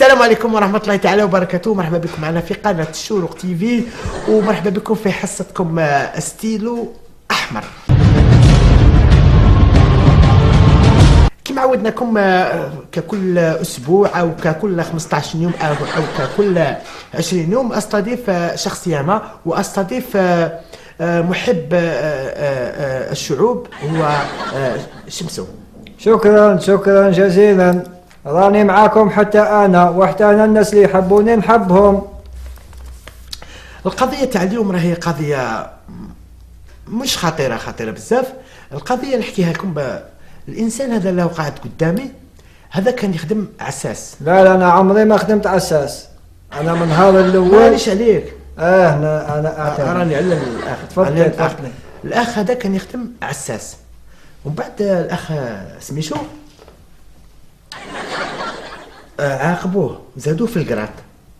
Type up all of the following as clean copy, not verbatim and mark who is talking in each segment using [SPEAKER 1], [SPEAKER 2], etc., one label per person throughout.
[SPEAKER 1] السلام عليكم ورحمة الله تعالى وبركاته. مرحبا بكم معنا في قناة الشروق تي في، ومرحبا بكم في حصتكم ستيلو أحمر. كما عودناكم ككل أسبوع أو ككل 15 يوم أو ككل 20 يوم أستضيف شخصية ما، وأستضيف محب الشعوب هو شمسو.
[SPEAKER 2] شكرا جزيلا. راني معاكم حتى أنا، وحتى أنا الناس اللي يحبوني نحبهم.
[SPEAKER 1] القضية تاع اليوم راهي قضية مش خطيرة بزاف. القضية نحكيها لكم الإنسان هذا اللي قاعد قدامي هذا كان يخدم عساس.
[SPEAKER 2] لا أنا عمري ما خدمت عساس. أنا من هذا الأول.
[SPEAKER 1] معليش عليك.
[SPEAKER 2] أنا
[SPEAKER 1] راني على الأخ.
[SPEAKER 2] تفضل.
[SPEAKER 1] الأخ هذا كان يخدم عساس، ومن بعد الأخ سميتو عاقبوه، زادوه في القراط.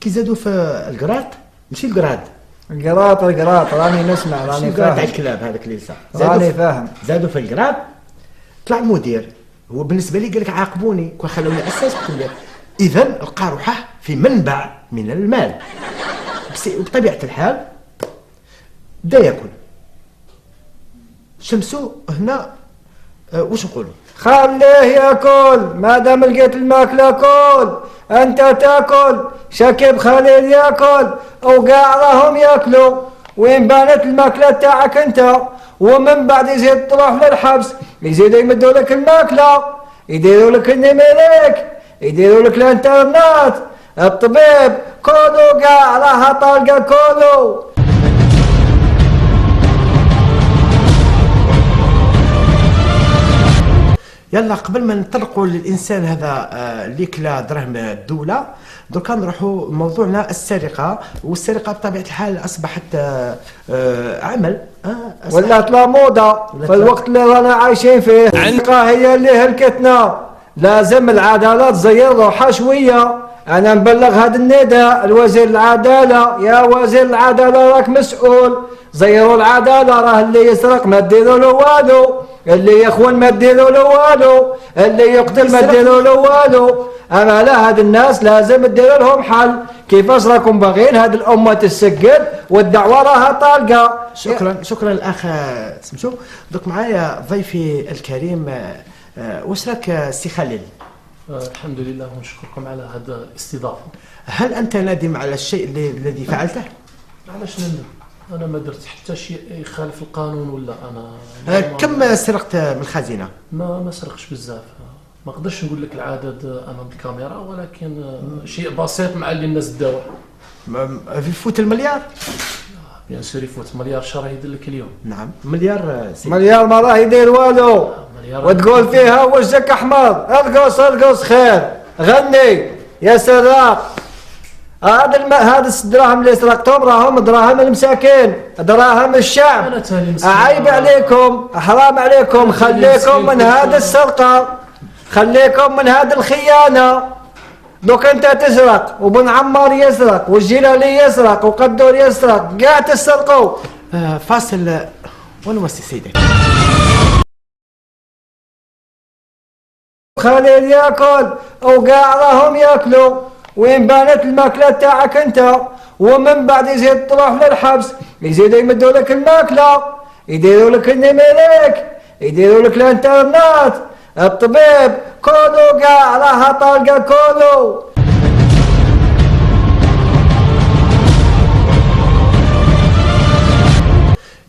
[SPEAKER 1] كي زادوه في القراط ماشي القراط راني نسمع، راني فاهم. تاع الكلاب هذاك اللي صار
[SPEAKER 2] راني فاهم.
[SPEAKER 1] زادوا في القراط، طلع مدير. هو بالنسبه لي قال لك عاقبوني كون خلوني اساس. قلت له اذا لقى روحه في منبع من المال، بطبيعه الحال بدا ياكل. شمسو هنا واش نقولوا؟
[SPEAKER 2] خليه ياكل، مادام لقيت الماكله كل. انت تاكل، شكيب خليل ياكل، وقاع راهم ياكلوا. وين بانت الماكله تاعك انت؟ ومن بعد يزيد تروح للحبس، يزيدوا يمدوا لك الماكله، يديروا لك النيميريك، يديروا لك الانترنت، الطبيب، كله قاع راها طالقه كله.
[SPEAKER 1] يلا قبل ما نطرقوا للانسان هذا اللي كلا دراهم الدوله، دوكا نروحوا موضوعنا السرقه. والسرقه بطبيعه الحال اصبحت عمل
[SPEAKER 2] ولات لا موضه في الوقت اللي رانا عايشين فيه. السرقه هي اللي هلكتنا. لازم العداله تزير روحها شويه. انا نبلغ هذا النداء الوزير العداله، يا وزير العداله راك مسؤول، زيروا العداله. راه اللي يسرق ما ديروا له والو، اللي يخون ما ديروا له والو، اللي يقتل ما ديروا له والو. اما لا، هاد الناس لازم تديروا لهم حل. كيفاش راكم باغيين هاد الامه تسجل والدعوه راها طالقه؟
[SPEAKER 1] شكرا الاخ سمشو. دوك معايا ضيفي الكريم. واش راك سي خليل؟
[SPEAKER 3] الحمد لله ونشكركم على هذا الاستضافه.
[SPEAKER 1] هل انت نادم على الشيء الذي فعلته؟
[SPEAKER 3] علاش ندم؟ انا ما درت حتى شيء يخالف القانون ولا انا.
[SPEAKER 1] كم سرقت من الخزينه؟
[SPEAKER 3] ما سرقش بزاف، ما نقدرش نقول لك العدد امام الكاميرا، ولكن شيء بسيط مع اللي الناس داوه.
[SPEAKER 1] يفوت المليار؟
[SPEAKER 3] بيان سور يفوت مليار. شهر يدير لك اليوم.
[SPEAKER 1] نعم مليار.
[SPEAKER 2] مليار ما راه يدير والو. وتقول فيها وجهك احمر. ارقص خير، غني يا سراق. هذا الدراهم اللي سرقتهم راهم دراهم المساكين، دراهم الشعب. عيب عليكم، حرام عليكم. خليكم من هذا السرقه، خليكم من هذا الخيانه. دوك انت تسرق، وبن عمار يسرق، والجيلاني يسرق، وقدور يسرق، قاع تسرقوا.
[SPEAKER 1] فاصل ونوصي سيدي.
[SPEAKER 2] خليل ياكل، وقاع راهم ياكلوا. وين بانت الماكله تاعك انت؟ ومن بعد يزيد تروح للحبس، يزيدوا يمدوا لك الماكله، يديروا لك النيميريك، يديروا لك الانترنت، الطبيب، كله قاع راها طالقه كله.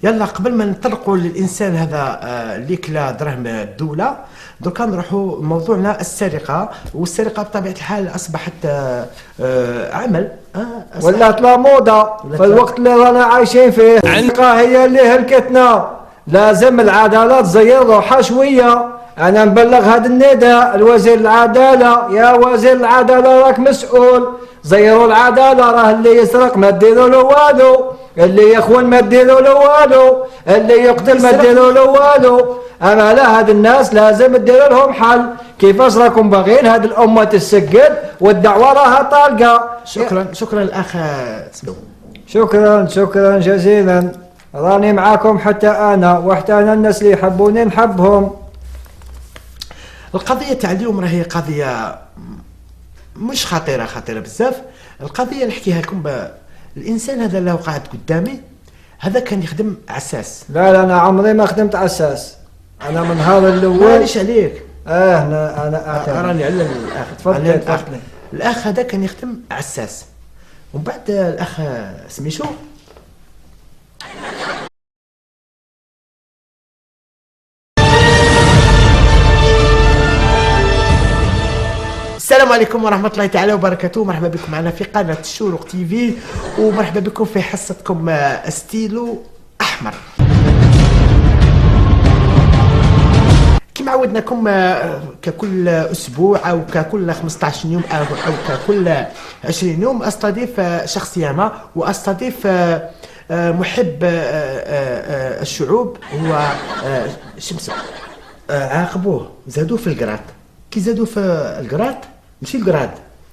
[SPEAKER 1] يلا قبل ما نطرقوا للانسان هذا اللي كلا دراهم الدوله، دوكا نروحوا موضوعنا السرقه. والسرقه بطبيعه الحال اصبحت عمل
[SPEAKER 2] ولات لا موضه في الوقت اللي رانا عايشين فيه. السرقه هي اللي هلكتنا. لازم العداله تزير روحها شويه. انا نبلغ هذا النداء الوزير العداله، يا وزير العداله راك مسؤول، زيروا العداله. راه اللي يسرق ما ديروا له والو، اللي يخون ما ديروا له والو، اللي يقتل ما ديروا له والو. اما لا، هاد الناس لازم تديروا لهم حل. كيفاش راكم باغيين هاد الامه تسجل والدعوه راها طالقه؟
[SPEAKER 1] شكرا الاخ سمو.
[SPEAKER 2] شكرا جزيلا. راني معاكم حتى انا، وحتى انا الناس اللي يحبوني نحبهم.
[SPEAKER 1] القضيه تاع اليوم راهي قضيه مش خطيره بزاف. القضيه نحكيها لكم الانسان هذا اللي هو قاعد قدامي هذا كان يخدم عساس.
[SPEAKER 2] لا انا عمري ما خدمت عساس، انا من هذا الاول.
[SPEAKER 1] معليش عليك.
[SPEAKER 2] انا اعترف.
[SPEAKER 1] راني علم الاخ.
[SPEAKER 2] تفضل.
[SPEAKER 1] الاخ هذا كان يخدم عساس، ومن بعد الاخ سميتو السلام عليكم ورحمة الله تعالى وبركاته. مرحبا بكم معنا في قناة الشروق تي في، ومرحبا بكم في حصتكم ستيلو أحمر. كما عودناكم ككل أسبوع أو ككل 15 يوم أو ككل 20 يوم أستضيف شخصية ما، وأستضيف محب الشعوب. هو شمسو عاقبوه زادوه في القراط. كي زادوه في القراط ماشي القراد،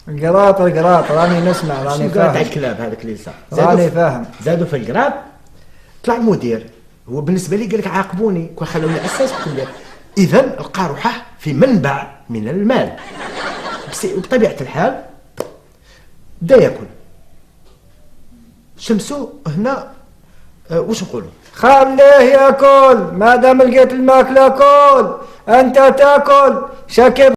[SPEAKER 2] القراط راني نسمع، راني
[SPEAKER 1] فاهم. تاع
[SPEAKER 2] فاهم
[SPEAKER 1] الكلاب هذاك اللي صار
[SPEAKER 2] راني فاهم.
[SPEAKER 1] زادوا في القراب، طلع مدير. هو بالنسبه لي قال لك عاقبوني كون خلوني اساس كليه. اذا لقى روحه في منبع من المال، بطبيعه الحال بدا ياكل. شمسو هنا واش نقولوا؟
[SPEAKER 2] خليه ياكل، ما دام لقيت الماكله كل، انت تاكل شكل